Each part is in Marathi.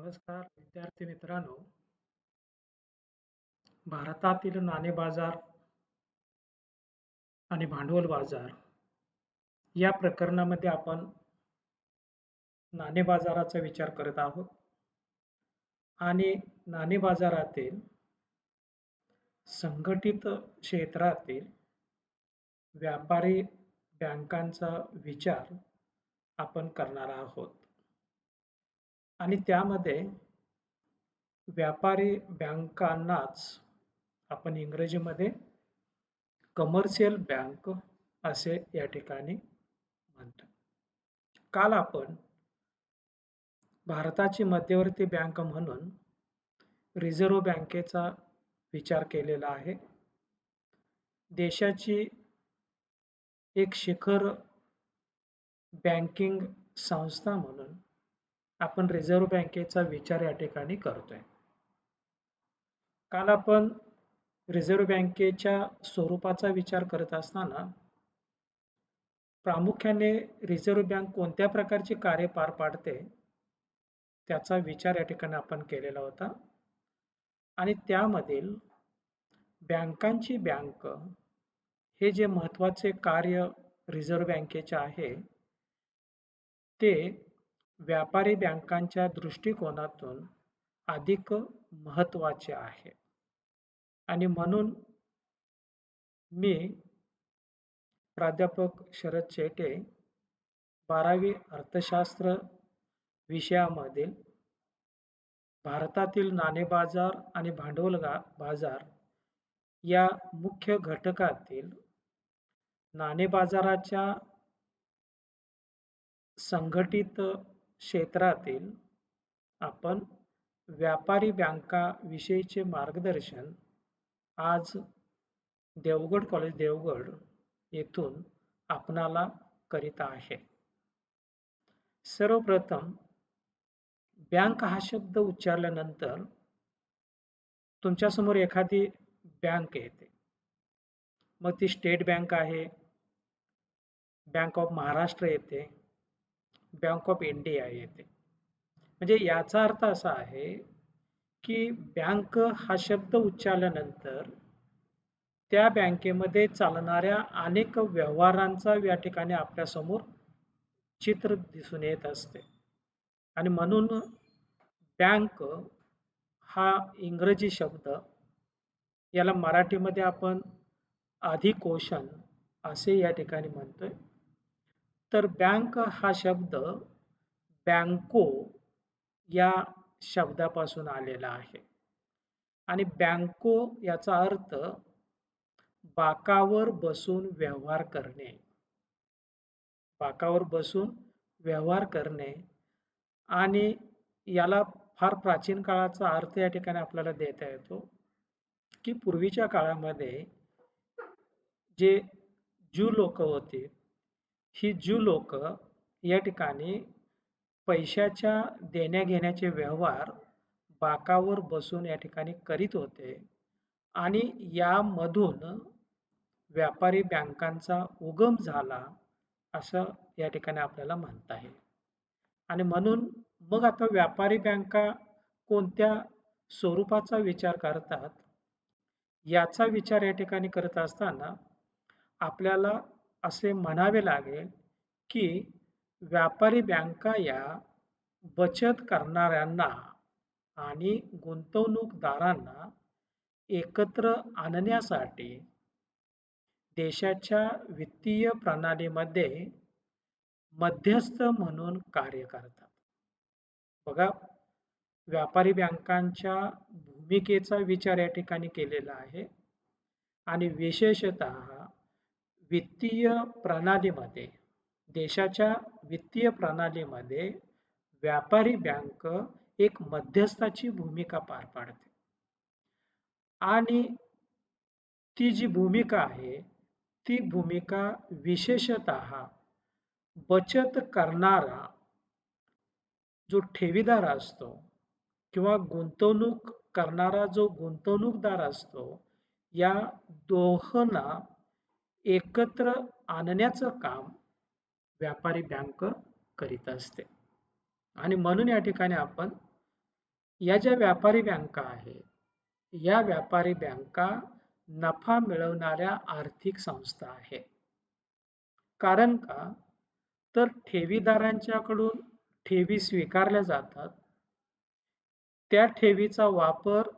नमस्कार विद्यार्थी मित्रांनो, भारतातील नाणे बाजार आणि भांडवल बाजार या प्रकरणामध्ये आपण नाणे बाजाराचा विचार करत आहोत आणि नाणे बाजारातील संघटित क्षेत्रातील व्यापारी बँकांचा विचार आपण करणार आहोत आणि त्यामध्ये व्यापारी बँकांनाच आपण इंग्रजीमध्ये कमर्शियल बँक असे या ठिकाणी म्हणतो. काल आपण भारताची मध्यवर्ती बँक म्हणून रिझर्व्ह बँकेचा विचार केलेला आहे. देशाची एक शिखर बँकिंग संस्था म्हणून आपण रिझर्व्ह बँकेचा विचार या ठिकाणी करतोय. काल आपण रिझर्व्ह बँकेच्या स्वरूपाचा विचार करत असताना प्रामुख्याने रिझर्व्ह बँक कोणत्या प्रकारचे कार्य पार पाडते त्याचा विचार या ठिकाणी आपण केलेला होता आणि त्यामधील बँकांची बँक हे जे महत्त्वाचे कार्य रिझर्व्ह बँकेचे आहे ते व्यापारी बँकांच्या दृष्टिकोनातून अधिक महत्त्वाचे आहे आणि म्हणून मी प्राध्यापक शरद चेटे 12वी अर्थशास्त्र विषयामधील भारतातील नाणे बाजार आणि भांडवल बाजार या मुख्य घटकातील नाणे बाजाराच्या संघटित क्षेत्रातील आपण व्यापारी बँका विषयीचे मार्गदर्शन आज देवगड कॉलेज देवगड येथून आपणाला करीत आहे. सर्वप्रथम बँक हा शब्द उच्चारल्यानंतर तुमच्यासमोर एखादी बँक येते. मग ती स्टेट बँक आहे, बँक ऑफ महाराष्ट्र येते, बँक ऑफ इंडिया येते. म्हणजे याचा अर्थ असा आहे की बँक हा शब्द उच्चारल्यानंतर त्या बँकेमध्ये चालणाऱ्या अनेक व्यवहारांचा या ठिकाणी आपल्यासमोर चित्र दिसून येत असते आणि म्हणून बँक हा इंग्रजी शब्द याला मराठीमध्ये आपण अधिकोषण असे या ठिकाणी म्हणतोय. तर बँक हा शब्द बँको या शब्दापासून आलेला आहे आणि बँको याचा अर्थ बाकावर बसून व्यवहार करणे. बाकावर बसून व्यवहार करणे आणि याला फार प्राचीन काळाचा अर्थ या ठिकाणी आपल्याला देता येतो की पूर्वीच्या काळामध्ये जे ज्यू लोक होते, ही ज्यू लोक या ठिकाणी पैशाच्या देण्या घेण्याचे व्यवहार बाकावर बसून या ठिकाणी करीत होते आणि यामधून व्यापारी बँकांचा उगम झाला असं या ठिकाणी आपल्याला म्हणता येईल. आणि म्हणून मग आता व्यापारी बँका कोणत्या स्वरूपाचा विचार करतात याचा विचार या ठिकाणी करत असताना आपल्याला असे म्हणावे लागेल की व्यापारी बँका या बचत करणाऱ्यांना आणि गुंतवणूकदारांना एकत्र आणण्यासाठी देशाच्या वित्तीय प्रणालीमध्ये मध्यस्थ म्हणून कार्य करतात. बघा, व्यापारी बँकांच्या भूमिकेचा विचार या ठिकाणी केलेला आहे आणि विशेषतः वित्तीय प्रणालीमध्ये देशाच्या वित्तीय प्रणालीमध्ये व्यापारी बँक एक मध्यस्थाची भूमिका पार पाडते आणि ती जी भूमिका आहे ती भूमिका विशेषतः बचत करणारा जो ठेवीदार असतो किंवा गुंतवणूक करणारा जो गुंतवणूकदार असतो या दोघांना एकत्र आणण्याचं काम व्यापारी बँक करीत असते आणि म्हणून या ठिकाणी आपण या ज्या व्यापारी बँका आहेत, या व्यापारी बँका नफा मिळवणाऱ्या आर्थिक संस्था आहेत. कारण का? तर ठेवीदारांच्याकडून ठेवी स्वीकारल्या जातात. त्या ठेवीचा वापर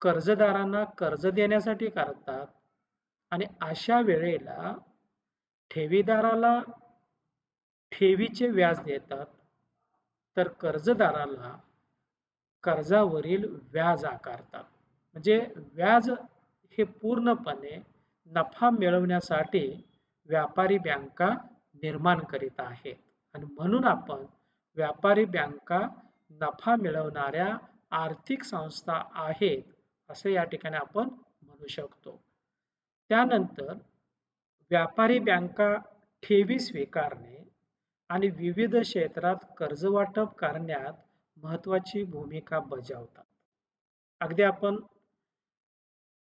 कर्जदारांना कर्ज देण्यासाठी करतात आणि अशा वेळेला ठेवीदाराला ठेवीचे व्याज देतात, तर कर्जदाराला कर्जावरील व्याज आकारतात. म्हणजे व्याज हे पूर्णपणे नफा मिळवण्यासाठी व्यापारी बँका निर्माण करीत आहेत आणि म्हणून आपण व्यापारी बँका नफा मिळवणाऱ्या आर्थिक संस्था आहेत, असे या ठिकाणी आपण म्हणू शकतो. त्यानंतर व्यापारी बँका ठेवी स्वीकारणे आणि विविध क्षेत्रात कर्जवाटप करण्यात महत्त्वाची भूमिका बजावतात. अगदी आपण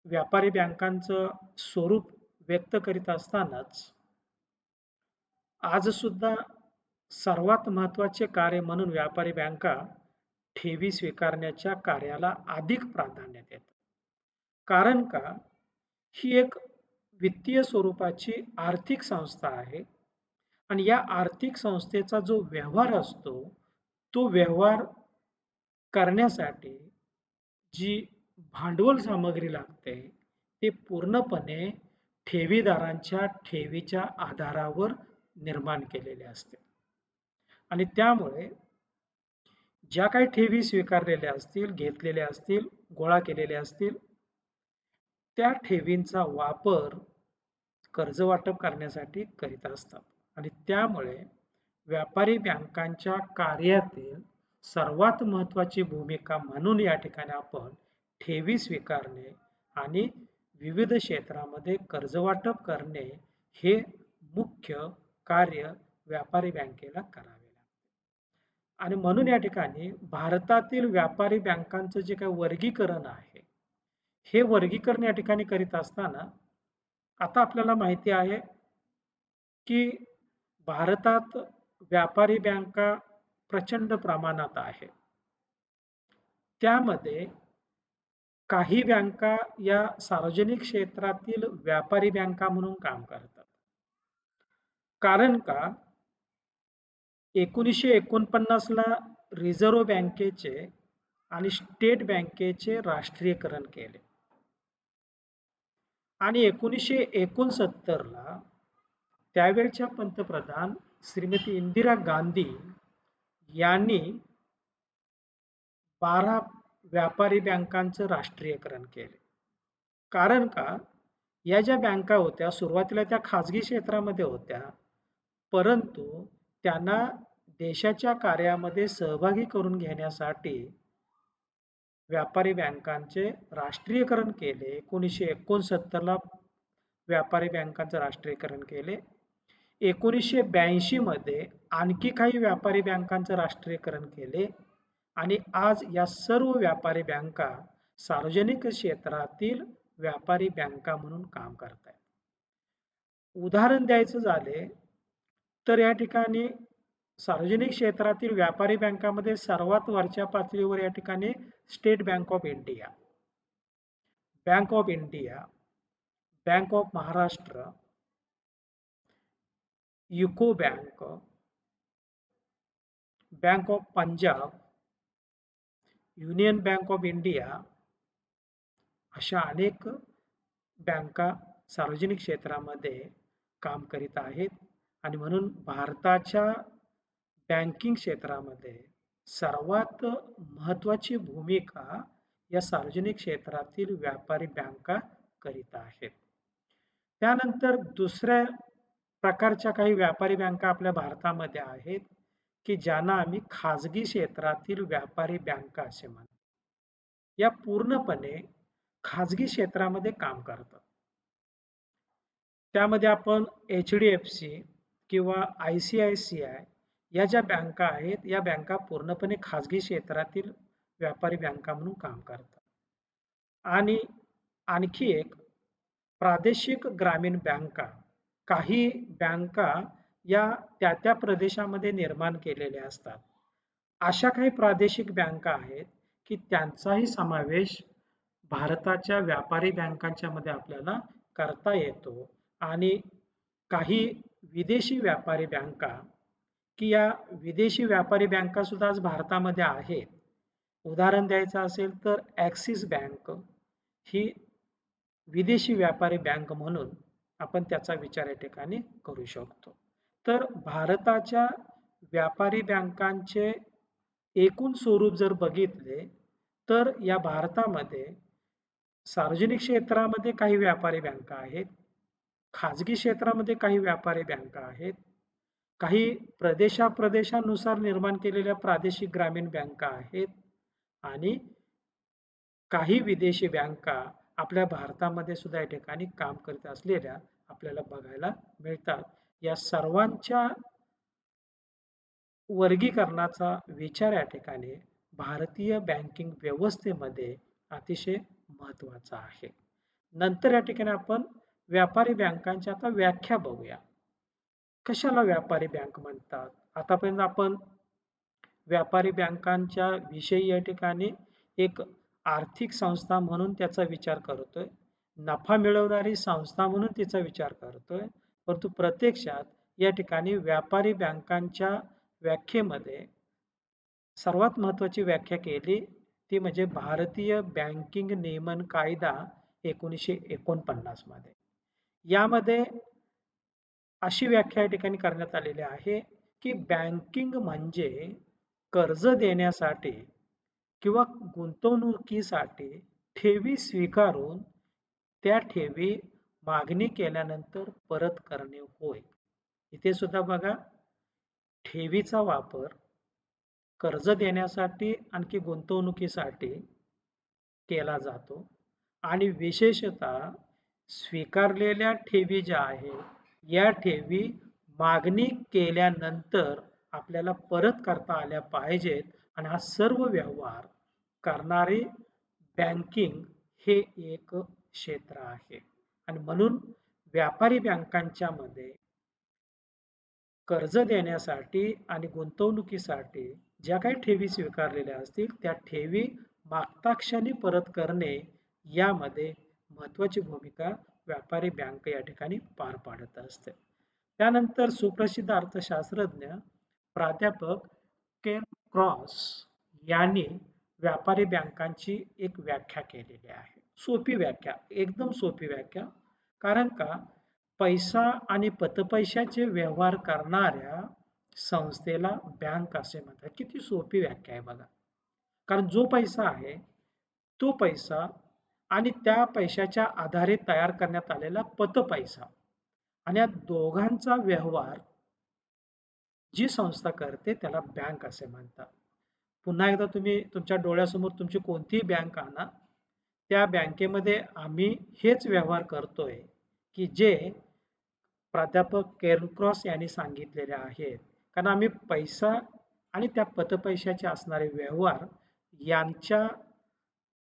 व्यापारी बँकांचं स्वरूप व्यक्त करीत असतानाच आजसुद्धा सर्वात महत्त्वाचे कार्य म्हणून व्यापारी बँका ठेवी स्वीकारण्याच्या कार्याला अधिक प्राधान्य देतात. कारण का? ही एक वित्तीय स्वरूपाची आर्थिक संस्था आहे आणि या आर्थिक संस्थेचा जो व्यवहार असतो, तो व्यवहार करण्यासाठी जी भांडवल सामग्री लागते, ते पूर्णपणे ठेवीदारांच्या ठेवीच्या आधारावर निर्माण केलेले असते. आणि त्यामुळे ज्या काही ठेवी स्वीकारलेल्या असतील, घेतलेल्या असतील, गोळा केलेल्या असतील, त्या ठेवींचा वापर कर्जवाटप करण्यासाठी करीत असतात आणि त्यामुळे व्यापारी बँकांच्या कार्यातील सर्वात महत्त्वाची भूमिका म्हणून या ठिकाणी आपण ठेवी स्वीकारणे आणि विविध क्षेत्रामध्ये कर्जवाटप करणे हे मुख्य कार्य व्यापारी बँकेला करावे लागते. आणि म्हणून या ठिकाणी भारतातील व्यापारी बँकांचं जे काही वर्गीकरण आहे, हे वर्गीकरण या ठिकाणी करीत असताना आता आपल्याला माहिती आहे, की भारतात व्यापारी बँका प्रचंड प्रमाणात आहे. त्यामध्ये काही बँका या सार्वजनिक क्षेत्रातील व्यापारी बँका म्हणून काम करतात. कारण का? 1949 ला रिझर्व्ह बँकेचे आणि स्टेट बँकेचे राष्ट्रीयकरण केले आणि 1969 ला त्यावेळच्या पंतप्रधान श्रीमती इंदिरा गांधी यांनी 12 व्यापारी बँकांचं राष्ट्रीयकरण केले. कारण का? या ज्या बँका होत्या सुरुवातीला त्या खाजगी क्षेत्रामध्ये होत्या, परंतु त्यांना देशाच्या कार्यामध्ये सहभागी करून घेण्यासाठी व्यापारी बँकांचे राष्ट्रीयकरण केले. 1969 ला व्यापारी बँकांचं राष्ट्रीयकरण केले. 1982 मध्ये आणखी काही व्यापारी बँकांचं राष्ट्रीयकरण केले आणि आज या सर्व व्यापारी बँका सार्वजनिक क्षेत्रातील व्यापारी बँका म्हणून काम करत आहेत. उदाहरण द्यायचं झाले तर या ठिकाणी सार्वजनिक क्षेत्रातील व्यापारी बँकामध्ये सर्वात वरच्या पातळीवर या ठिकाणी state bank of India, bank of India, bank of Maharashtra, UCO bank, bank of Punjab, union bank of India अशा अनेक बँका सार्वजनिक क्षेत्रामध्ये काम करीत आहेत आणि म्हणून भारताच्या बँकिंग क्षेत्रामध्ये सर्वात महत्त्वाची भूमिका या सार्वजनिक क्षेत्रातील व्यापारी बँका करीत आहेत. त्यानंतर दुसऱ्या प्रकारच्या काही व्यापारी बँका आपल्या भारतामध्ये आहेत, की ज्यांना आम्ही खाजगी क्षेत्रातील व्यापारी बँका असे म्हणतो. या पूर्णपणे खाजगी क्षेत्रामध्ये काम करतात. त्यामध्ये आपण HDFC किंवा ICICI या ज्या बँका आहेत, या बँका पूर्णपणे खाजगी क्षेत्रातील व्यापारी बँका म्हणून काम करतात. आणि आणखी एक प्रादेशिक ग्रामीण बँका, काही बँका या त्या प्रदेशामध्ये निर्माण केलेल्या असतात. अशा काही प्रादेशिक बँका आहेत, की त्यांचाही समावेश भारताच्या व्यापारी बँकांच्या मध्ये आपल्याला करता येतो आणि काही विदेशी व्यापारी बँका, की या विदेशी व्यापारी बँका सुद्धा आज भारतामध्ये आहेत. उदाहरण द्यायचं असेल तर ॲक्सिस बँक ही विदेशी व्यापारी बँक म्हणून आपण त्याचा विचार या ठिकाणी करू शकतो. तर भारताच्या व्यापारी बँकांचे एकूण स्वरूप जर बघितले, तर या भारतामध्ये सार्वजनिक क्षेत्रामध्ये काही व्यापारी बँका आहेत, खाजगी क्षेत्रामध्ये काही व्यापारी बँका आहेत, काही प्रदेशानुसार निर्माण केलेल्या प्रादेशिक ग्रामीण बँका आहेत आणि काही विदेशी बँका आपल्या भारतामध्ये सुद्धा या ठिकाणी काम करत असलेल्या आपल्याला बघायला मिळतात. या सर्वांच्या वर्गीकरणाचा विचार या ठिकाणी भारतीय बँकिंग व्यवस्थेमध्ये अतिशय महत्त्वाचा आहे. नंतर या ठिकाणी आपण व्यापारी बँकांची आता व्याख्या बघूया. कशाला व्यापारी बँक म्हणतात? आतापर्यंत आपण व्यापारी बँकांच्या विषयी या ठिकाणी एक आर्थिक संस्था म्हणून त्याचा विचार करतोय. नफा मिळवणारी संस्था म्हणून तिचा विचार करतोय. परंतु प्रत्यक्षात या ठिकाणी व्यापारी बँकांच्या व्याख्येमध्ये सर्वात महत्त्वाची व्याख्या केली ती म्हणजे भारतीय बँकिंग नियमन कायदा 1949 मध्ये. यामध्ये अशी व्याख्या या ठिकाणी करण्यात आलेली आहे, की बँकिंग म्हणजे कर्ज देण्यासाठी किंवा गुंतवणुकीसाठी ठेवी स्वीकारून त्या ठेवी मागणी केल्यानंतर परत करणे होय. इथे सुद्धा बघा ठेवीचा वापर कर्ज देण्यासाठी आणखी गुंतवणुकीसाठी केला जातो आणि विशेषतः स्वीकारलेल्या ठेवी ज्या आहेत, या ठेवी मागणी केल्यानंतर आपल्याला परत करता आल्या पाहिजेत आणि हा सर्व व्यवहार करणारे बँकिंग हे एक क्षेत्र आहे आणि म्हणून व्यापारी बँकांच्या मध्ये कर्ज देण्यासाठी आणि गुंतवणुकीसाठी ज्या काही ठेवी स्वीकारलेल्या असतील, त्या ठेवी मागता क्षणी परत करणे यामध्ये महत्त्वाची भूमिका व्यापारी बँक या ठिकाणी पार पाडत असते. त्यानंतर सुप्रसिद्ध अर्थशास्त्रज्ञ प्राध्यापक केन क्रॉस यांनी व्यापारी बँकांची एक व्याख्या केलेली आहे. सोपी व्याख्या, एकदम सोपी व्याख्या. कारण का पैसा आणि पतपैशाचे व्यवहार करणाऱ्या संस्थेला बँक असे म्हणतात. किती सोपी व्याख्या आहे बघा. कारण जो पैसा आहे, तो पैसा आणि त्या पैशाच्या आधारे तयार करण्यात आलेला पतपैसा आणि या दोघांचा व्यवहार जी संस्था करते त्याला बँक असे म्हणतात. पुन्हा एकदा तुम्ही तुमच्या डोळ्यासमोर तुमची कोणतीही बँक आणा, त्या बँकेमध्ये आम्ही हेच व्यवहार करतोय, की जे प्राध्यापक केरक्रॉस यांनी सांगितलेले आहेत. कारण आम्ही पैसा आणि त्या पतपैशाचे असणारे व्यवहार यांच्या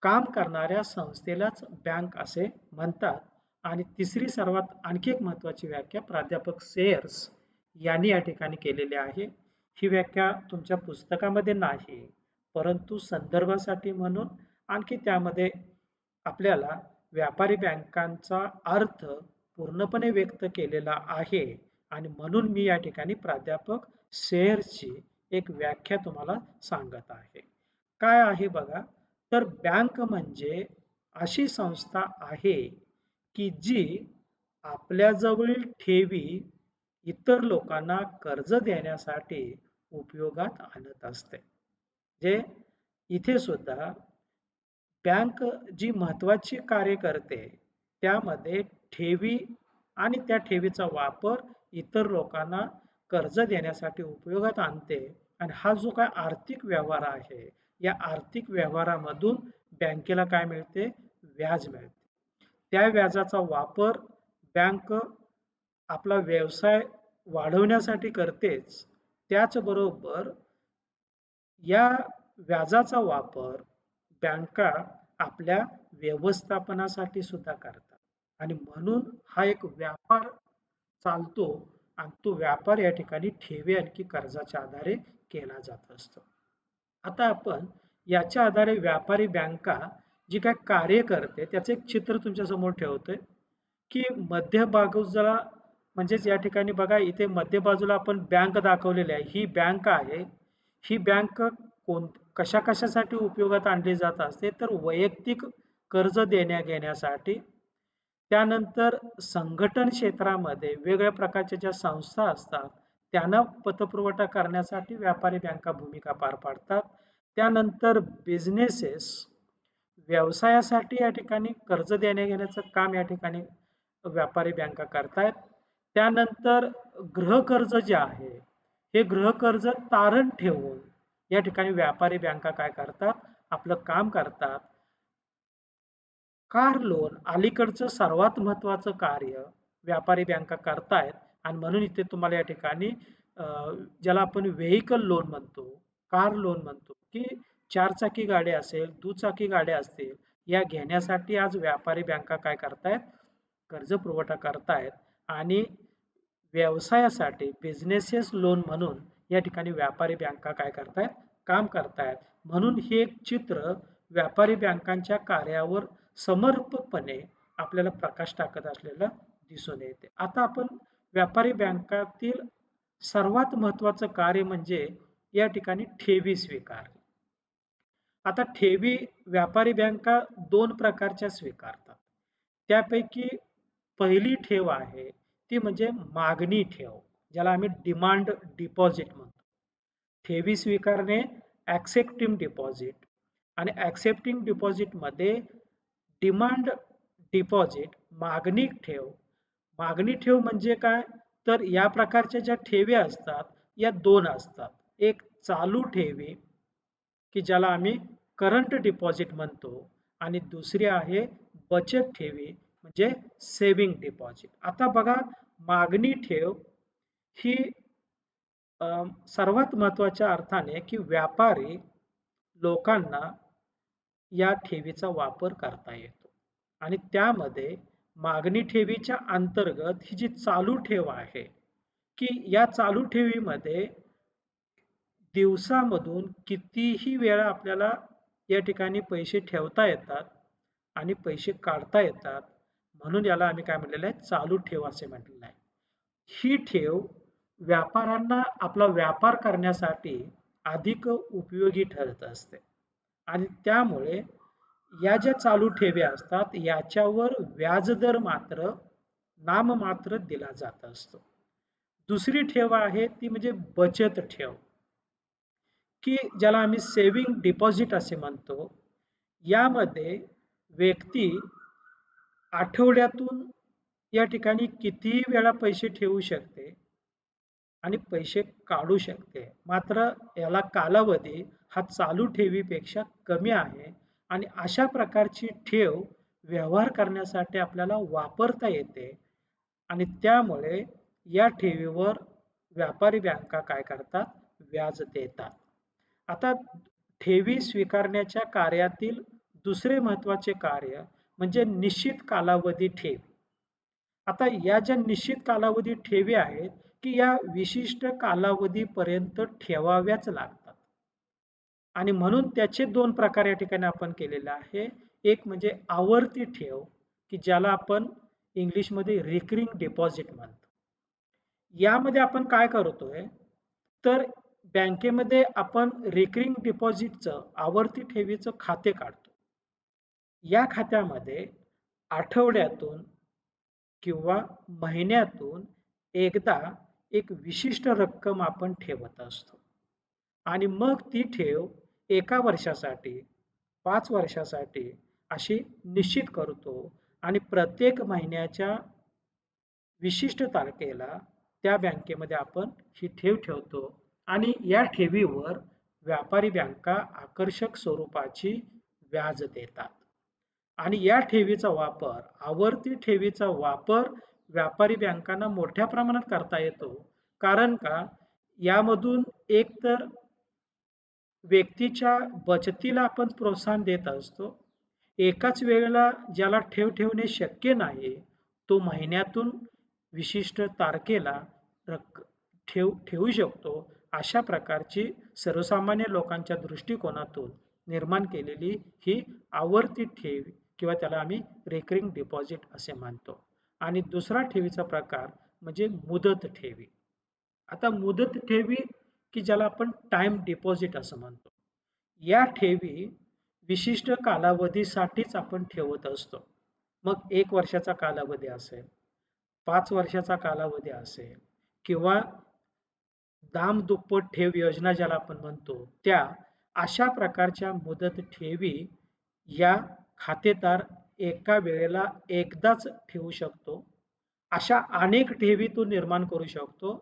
काम करणाऱ्या संस्थेलाच बँक असे म्हणतात. आणि तिसरी सर्वात आणखी एक महत्त्वाची व्याख्या प्राध्यापक सेयर्स यांनी या ठिकाणी केलेली आहे. ही व्याख्या तुमच्या पुस्तकामध्ये नाही, परंतु संदर्भासाठी म्हणून आणखी त्यामध्ये आपल्याला व्यापारी बँकांचा अर्थ पूर्णपणे व्यक्त केलेला आहे आणि म्हणून मी या ठिकाणी प्राध्यापक सेयर्सची एक व्याख्या तुम्हाला सांगत आहे. काय आहे बघा, तर बँक म्हणजे अशी संस्था आहे, की जी आपल्याजवळील ठेवी इतर लोकांना कर्ज देण्यासाठी उपयोगात आणत असते. जे इथे सुद्धा बँक जी महत्त्वाची कार्य करते, त्यामध्ये ठेवी आणि त्या ठेवीचा वापर इतर लोकांना कर्ज देण्यासाठी उपयोगात आणते आणि हा जो काय आर्थिक व्यवहार आहे, या आर्थिक व्यवहारामधून बँकेला काय मिळते? व्याज मिळते. त्या व्याजाचा वापर बँक आपला व्यवसाय वाढवण्यासाठी करतेच. त्याचबरोबर या व्याजाचा वापर बँका आपल्या व्यवस्थापनासाठी सुद्धा करतात आणि म्हणून हा एक व्यापार चालतो आणि तो व्यापार या ठिकाणी ठेवी आणखी कर्जाच्या आधारे केला जात असतो. आता आपण याच्या आधारे व्यापारी बँका जी काय कार्य करते त्याचं एक चित्र तुमच्या समोर ठेवतोय, की मध्य बाजूला म्हणजेच या ठिकाणी बघा इथे मध्य बाजूला आपण बँक दाखवलेली आहे. ही बँक आहे. ही बँक कशा-कशासाठी उपयोगात आणली जात असते तर वैयक्तिक कर्ज देण्या-घेण्यासाठी, त्यानंतर संघटन क्षेत्रामध्ये वेगवेगळ्या प्रकारच्या ज्या संस्था असतात, त्यांना पतपुरवठा करण्यासाठी व्यापारी बँका भूमिका पार पाडतात. त्यानंतर बिझनेसेस व्यवसायासाठी या ठिकाणी कर्ज देण्या-घेण्याचं काम या ठिकाणी व्यापारी बँका करतायत. त्यानंतर गृहकर्ज जे आहे, हे गृहकर्ज तारण ठेवून या ठिकाणी व्यापारी बँका काय करतात, आपलं काम करतात. कार लोन अलीकडचं सर्वात महत्त्वाचं कार्य व्यापारी बँका करतायत आणि म्हणून इथे तुम्हाला या ठिकाणी अ, ज्याला आपण व्हेइकल लोन म्हणतो, कार लोन म्हणतो, की चारचाकी गाड्या असेल, दुचाकी गाड्या असतील, या घेण्यासाठी आज व्यापारी बँका काय करतायत, कर्ज पुरवठा करतायत आणि व्यवसायासाठी बिझनेसेस लोन म्हणून या ठिकाणी व्यापारी बँका काय करतायत, काम करतायत. म्हणून हे एक चित्र व्यापारी बँकांच्या कार्यावर समर्पकपणे आपल्याला प्रकाश टाकत असलेलं दिसून येते. आता आपण व्यापारी बँकातील सर्वात महत्त्वाचं कार्य म्हणजे या ठिकाणी ठेवी स्वीकार. आता ठेवी व्यापारी बँका 2 प्रकारच्या स्वीकारतात. त्यापैकी पहिली ठेव आहे ती म्हणजे मागणी ठेव, ज्याला आम्ही डिमांड डिपॉझिट म्हणतो. ठेवी स्वीकारणे ॲक्सेप्टिंग डिपॉझिट आणि ॲक्सेप्टिंग डिपॉझिटमध्ये डिमांड डिपॉझिट मागणी ठेव. मागणी ठेव म्हणजे काय? तर या प्रकारच्या ज्या ठेवी असतात, या 2 असतात. एक चालू ठेवी, की ज्याला आम्ही करंट डिपॉझिट म्हणतो आणि दुसरी आहे बचत ठेवी म्हणजे सेव्हिंग डिपॉझिट. आता बघा मागणी ठेव ही सर्वात महत्त्वाच्या अर्थाने, की व्यापारी लोकांना या ठेवीचा वापर करता येतो आणि त्यामध्ये मागणी ठेवीच्या अंतर्गत ही जी चालू ठेव आहे, की या चालू ठेवीमध्ये दिवसामधून कितीही वेळा आपल्याला या ठिकाणी पैसे ठेवता येतात आणि पैसे काढता येतात. म्हणून याला आम्ही काय म्हटलेलं आहे, चालू ठेव असे म्हटलेलं आहे. ही ठेव व्यापाऱ्यांना आपला व्यापार करण्यासाठी अधिक उपयोगी ठरत असते आणि त्यामुळे या ज्या चालू ठेवी असतात याच्यावर व्याजदर मात्र नाममात्र दिला जात असतो. दुसरी ठेव आहे ती म्हणजे बचत ठेव, की ज्याला आम्ही सेव्हिंग डिपॉझिट असे म्हणतो. यामध्ये व्यक्ती आठवड्यातून या ठिकाणी कितीही वेळा पैसे ठेवू शकते आणि पैसे काढू शकते. मात्र याला कालावधी हा चालू ठेवीपेक्षा कमी आहे आणि अशा प्रकारची ठेव व्यवहार करण्यासाठी आपल्याला वापरता येते आणि त्यामुळे या ठेवीवर व्यापारी बँका काय करतात, व्याज देतात. आता ठेवी स्वीकारण्याच्या कार्यातील दुसरे महत्त्वाचे कार्य म्हणजे निश्चित कालावधी ठेव. आता या ज्या निश्चित कालावधी ठेवी आहेत, की या विशिष्ट कालावधीपर्यंत ठेवाव्याच लागतात आणि म्हणून त्याचे 2 प्रकार या ठिकाणी आपण केलेले आहे. एक म्हणजे आवर्ती ठेव, की ज्याला आपण इंग्लिशमध्ये रिकरिंग डिपॉझिट म्हणतो. यामध्ये आपण काय करतोय, तर बँकेमध्ये आपण रिकरिंग डिपॉझिटचं आवर्ती ठेवीचं खाते काढतो. या खात्यामध्ये आठवड्यातून किंवा महिन्यातून एकदा एक विशिष्ट रक्कम आपण ठेवत असतो आणि मग ती ठेव 1 वर्षासाठी, 5 वर्षासाठी अशी निश्चित करतो आणि प्रत्येक महिन्याच्या विशिष्ट तारखेला त्या बँकेमध्ये आपण ही ठेव ठेवतो आणि या ठेवीवर व्यापारी बँका आकर्षक स्वरूपाची व्याज देतात आणि या ठेवीचा वापर, आवर्ती ठेवीचा वापर व्यापारी बँकांना मोठ्या प्रमाणात करता येतो. कारण का? यामधून एकतर व्यक्तीच्या बचतीला आपण प्रोत्साहन देत असतो. एकाच वेळेला ज्याला ठेव ठेवणे शक्य नाही, तो महिन्यातून विशिष्ट तारखेला ठेवू शकतो अशा प्रकारची सर्वसामान्य लोकांच्या दृष्टिकोनातून निर्माण केलेली ही आवर्ती ठेव किंवा त्याला आम्ही रेकरिंग डिपॉझिट असे मानतो. आणि दुसरा ठेवीचा प्रकार म्हणजे मुदत ठेवी. आता मुदत ठेवी की ज्याला आपण टाइम डिपॉझिट असं म्हणतो. या ठेवी विशिष्ट कालावधीसाठीच आपण ठेवत असतो. मग 1 वर्षाचा कालावधी असेल, 5 वर्षाचा कालावधी असेल किंवा दाम दुप्पट ठेव योजना ज्याला आपण म्हणतो, त्या अशा प्रकारच्या मुदत ठेवी या खातेदार एका वेळेला एकदाच ठेवू शकतो. अशा अनेक ठेवी तो निर्माण करू शकतो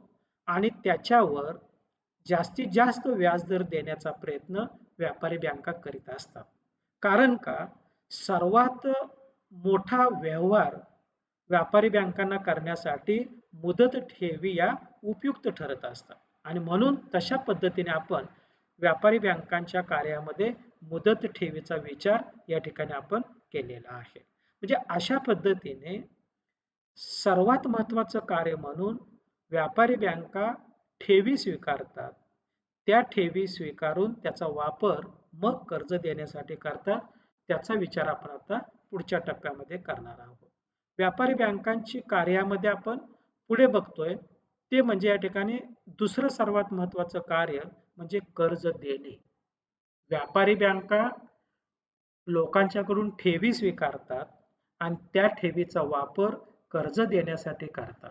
आणि त्याच्यावर जास्तीत जास्त व्याजदर देण्याचा प्रयत्न व्यापारी बँका करीत असतात. कारण का सर्वात मोठा व्यवहार व्यापारी बँकांना करण्यासाठी मुदत ठेवी या उपयुक्त ठरत असतात आणि म्हणून तशा पद्धतीने आपण व्यापारी बँकांच्या कार्यामध्ये मुदत ठेवीचा विचार या ठिकाणी आपण केलेला आहे. म्हणजे अशा पद्धतीने सर्वात महत्त्वाचं कार्य म्हणून व्यापारी बँका ठेवी स्वीकारतात. त्या ठेवी स्वीकारून त्याचा वापर मग कर्ज देण्यासाठी करतात. त्याचा विचार आपण आता पुढच्या टप्प्यामध्ये करणार आहोत. व्यापारी बँकांची कार्यामध्ये आपण पुढे बघतोय ते म्हणजे या ठिकाणी दुसरं सर्वात महत्त्वाचं कार्य म्हणजे कर्ज देणे. व्यापारी बँका लोकांच्याकडून ठेवी स्वीकारतात आणि त्या ठेवीचा वापर कर्ज देण्यासाठी करतात.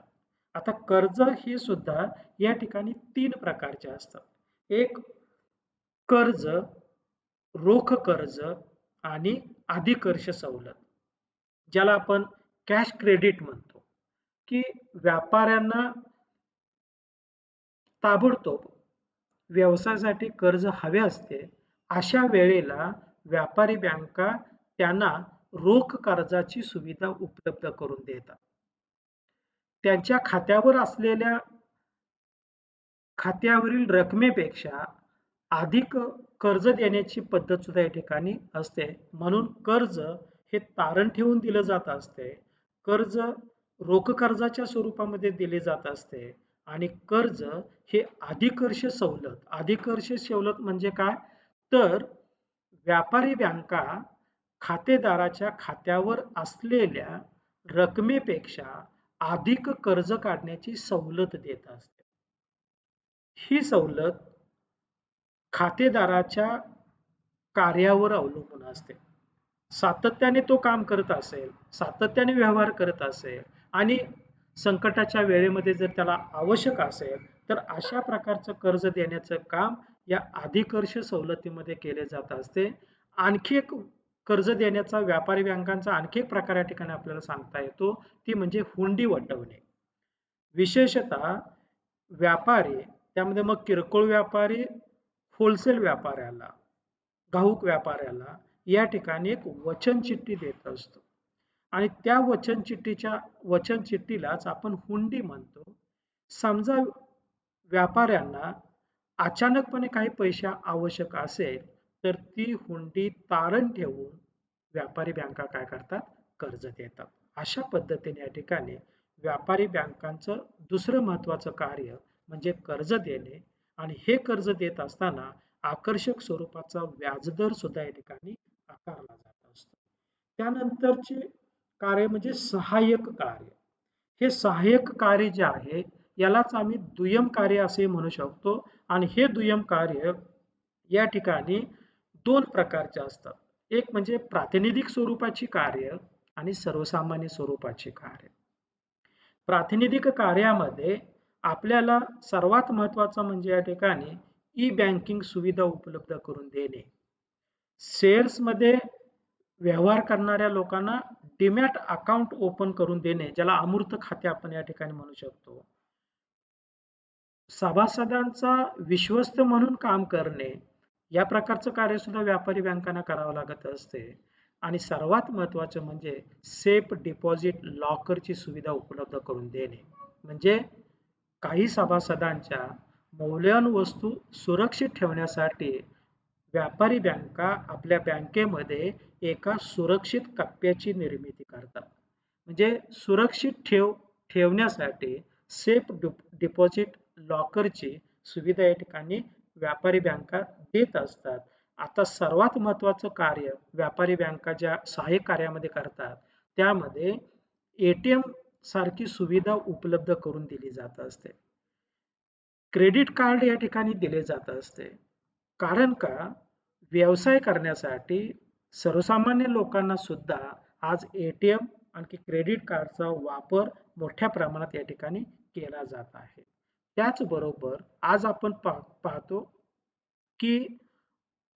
आता कर्ज हे सुद्धा या ठिकाणी 3 प्रकारचे असतात. एक कर्ज, रोख कर्ज आणि अधिकर्ष सवलत. ज्याला आपण कॅश क्रेडिट म्हणतो, की व्यापाऱ्यांना ताबडतोब व्यवसायासाठी कर्ज हवे असते. अशा वेळेला व्यापारी बँका त्यांना रोख कर्जाची सुविधा उपलब्ध करून देतात. त्यांच्या खात्यावर असलेल्या खात्यावरील रकमेपेक्षा अधिक कर्ज देण्याची पद्धत सुद्धा या ठिकाणी असते. म्हणून कर्ज हे तारण ठेवून दिलं जात असते. कर्ज रोख कर्जाच्या स्वरूपामध्ये दिले जात असते आणि कर्ज हे अधिकर्ष सवलत म्हणजे काय? तर व्यापारी बँका खातेदाराच्या खात्यावर असलेल्या रकमेपेक्षा अधिक कर्ज काढण्याची सवलत देत असते. ही सवलत खातेदाराच्या कार्यावर अवलंबून असते. सातत्याने तो काम करत असेल, सातत्याने व्यवहार करत असेल आणि संकटाच्या वेळेमध्ये जर त्याला आवश्यक असेल, तर अशा प्रकारचं कर्ज देण्याचं काम या अधिकर्ष सवलतीमध्ये केले जात असते. आणखी एक कर्ज देण्याचा व्यापारी बँकांचा आणखी एक प्रकार या ठिकाणी आपल्याला सांगता येतो, ती म्हणजे हुंडी वटवणे. विशेषतः व्यापारी, त्यामध्ये मग किरकोळ व्यापारी, होलसेल व्यापाऱ्याला, घाऊक व्यापाऱ्याला या ठिकाणी एक वचन चिठ्ठी देत असतो आणि त्या वचन चिठ्ठीलाच आपण हुंडी म्हणतो. समजा व्यापाऱ्यांना अचानकपणे काही पैसे आवश्यक असेल, तर ती हुंडी तारण ठेवून व्यापारी बँका काय करतात? कर्ज देतात. अशा पद्धतीने या ठिकाणी व्यापारी बँकांचं दुसरं महत्त्वाचं कार्य म्हणजे कर्ज देणे आणि हे कर्ज देत असताना आकर्षक स्वरूपाचा व्याजदर सुद्धा या ठिकाणी आकारला जात असतो. त्यानंतरचे कार्य म्हणजे सहाय्यक कार्य. हे सहाय्यक कार्य जे आहे यालाच आम्ही दुय्यम कार्य असे म्हणू शकतो आणि हे दुय्यम कार्य या ठिकाणी 2 प्रकारचे असतात. एक म्हणजे प्रातिनिधिक स्वरूपाची कार्य आणि सर्वसामान्य स्वरूपाची कार्य. प्रातिनिधिक कार्यामध्ये आपल्याला सर्वात महत्त्वाचं म्हणजे या ठिकाणी ई-बँकिंग सुविधा उपलब्ध करून देणे. शेअर्समध्ये व्यवहार करणाऱ्या लोकांना डीमॅट अकाउंट ओपन करून देणे, ज्याला अमूर्त खाते आपण या ठिकाणी म्हणू शकतो. सभासदांचा विश्वस्त म्हणून काम करणे, या प्रकारचं कार्य सुद्धा व्यापारी बँकांना करावं लागत असते. आणि सर्वात महत्त्वाचं म्हणजे सेफ डिपॉझिट लॉकरची सुविधा उपलब्ध करून देणे. म्हणजे काही सभासदांच्या मौल्यवान वस्तू सुरक्षित ठेवण्यासाठी व्यापारी बँका आपल्या बँकेमध्ये एका सुरक्षित कप्प्याची निर्मिती करतात. म्हणजे सुरक्षित ठेवण्यासाठी सेफ डिपॉझिट लॉकरची सुविधा या ठिकाणी व्यापारी बँका देत असतात. आता सर्वात महत्त्वाचं कार्य व्यापारी बँका ज्या सहाय्यक कार्यामध्ये करतात, त्यामध्ये ए-टी-एम सारखी सुविधा उपलब्ध करून दिली जात असते. क्रेडिट कार्ड या ठिकाणी दिले जात असते. कारण का व्यवसाय करण्यासाठी सर्वसामान्य लोकांना सुद्धा आज ए-टी-एम आणखी क्रेडिट कार्डचा वापर मोठ्या प्रमाणात या ठिकाणी केला जात आहे. त्याचबरोबर आज आपण पाहतो की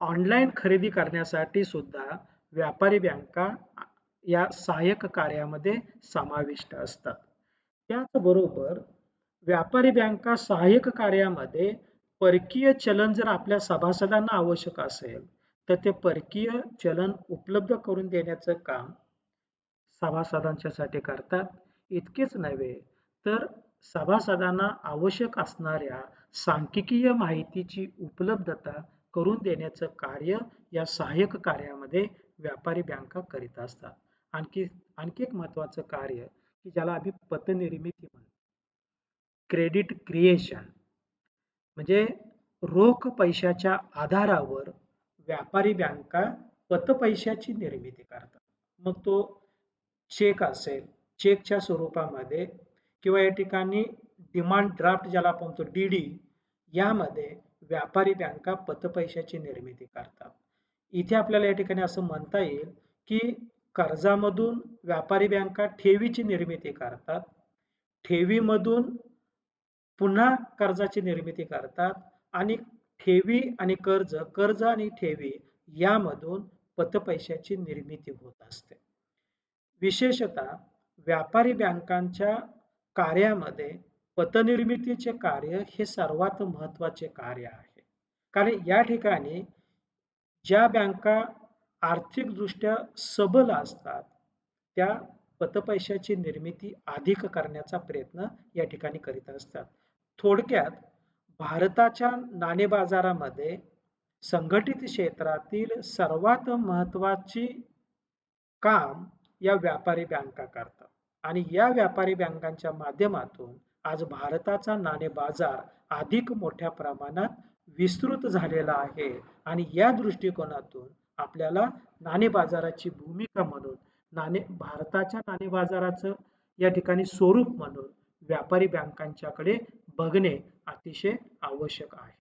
ऑनलाईन खरेदी करण्यासाठी सुद्धा व्यापारी बँका या सहाय्यक कार्यामध्ये समाविष्ट असतात. त्याचबरोबर व्यापारी बँका सहाय्यक कार्यामध्ये परकीय चलन जर आपल्या सभासदांना आवश्यक असेल, तर ते परकीय चलन उपलब्ध करून देण्याचं काम सभासदांच्यासाठी करतात. इतकेच नव्हे तर सभासदांना आवश्यक असणाऱ्या सांख्यिकीय माहितीची उपलब्धता करून देण्याचं कार्य या सहाय्यक कार्यामध्ये व्यापारी बँका करीत असतात. आणखी एक महत्त्वाचं कार्य की ज्याला आम्ही पतनिर्मिती म्हणतो. क्रेडिट क्रिएशन म्हणजे रोख पैशाच्या आधारावर व्यापारी बँका पतपैशाची निर्मिती करतात. मग तो चेक असेल, चेकच्या स्वरूपामध्ये किंवा या ठिकाणी डिमांड ड्राफ्ट ज्याला आपण म्हणतो डी-डी, यामध्ये व्यापारी बँका पतपैशाची निर्मिती करतात. इथे आपल्याला या ठिकाणी असं म्हणता येईल की कर्जामधून व्यापारी बँका ठेवीची निर्मिती करतात. ठेवीमधून पुन्हा कर्जाची निर्मिती करतात आणि ठेवी आणि कर्ज, कर्ज आणि ठेवी यामधून पतपैशाची निर्मिती होत असते. विशेषतः व्यापारी बँकांच्या कार्यामध्ये पतनिर्मितीचे कार्य हे सर्वात महत्त्वाचे कार्य आहे. कारण या ठिकाणी ज्या बँका आर्थिकदृष्ट्या सबल असतात, त्या पतपैशाची निर्मिती अधिक करण्याचा प्रयत्न या ठिकाणी करीत असतात. थोडक्यात भारताच्या नाणेबाजारामध्ये संघटित क्षेत्रातील सर्वात महत्त्वाची काम या व्यापारी बँका करतात आणि या व्यापारी बँकांच्या माध्यमातून आज भारताचा नाणे बाजार अधिक मोठ्या प्रमाणात विस्तृत झालेला आहे आणि या दृष्टिकोनातून आपल्याला नाणे बाजाराची भूमिका म्हणून भारताच्या नाणे बाजाराचं या ठिकाणी स्वरूप म्हणून व्यापारी बँकांच्याकडे बघणे अतिशय आवश्यक आहे.